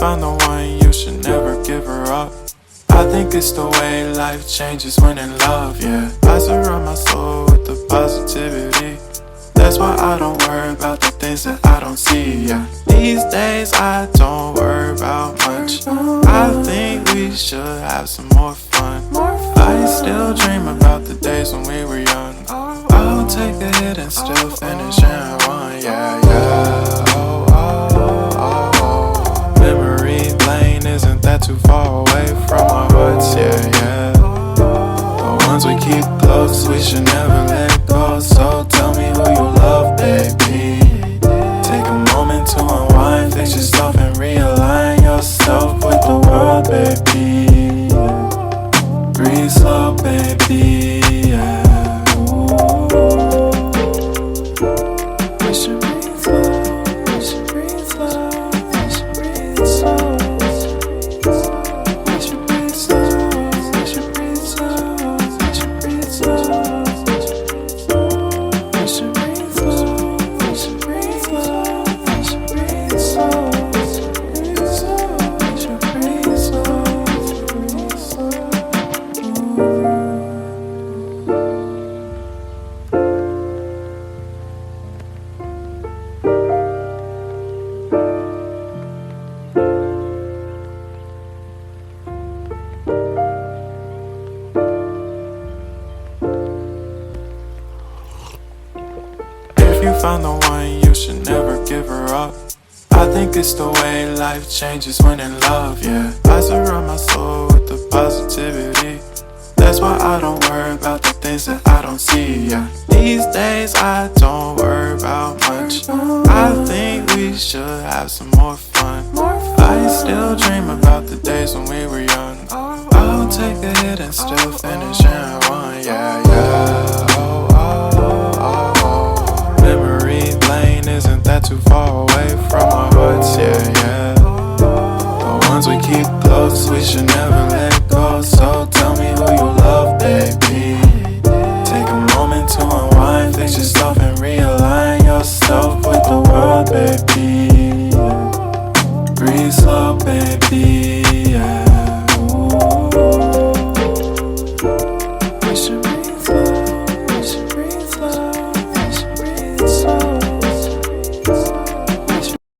found the one, you should never give her up. I think it's the way life changes when in love, yeah. I surround my soul with the positivity. That's why I don't worry about the things that I don't see, yeah. These days I don't worry about much. I think we should have some more fun. I still dream about the days when we were young. I'll take a hit and still finish and run, yeah, yeah. Oh, oh, oh, oh. Memory lane, isn't that too far away from our hearts, yeah, yeah. The ones we keep close, we should never let go. So tell me who you love, baby. Take a moment to unwind, fix yourself and realign yourself with the world, baby. Breathe slow, baby, yeah. We should breathe slow, we should breathe slow, we should breathe slow. We should breathe slow, we should breathe slow, we should breathe slow. We should breathe slow, we should breathe slow, we should breathe slow. We should breathe slow, we should breathe slow, breathe slow. If you found the one, you should never give her up. I think it's the way life changes when in love, yeah. I surround my soul with the positivity. That's why I don't worry about the things that I don't see, yeah. These days I don't worry about much. I think we should have some more fun. I still dream about the days when we were young. I'll take a hit and still finish and run, yeah, yeah. Oh, oh, oh, oh. Memory lane, isn't that too far away from our hearts, yeah, yeah. The ones we keep close, we should never let go. So tell me who you love, baby. Take a moment to unwind, fix yourself and realign yourself with the world, baby. Breathe slow, baby.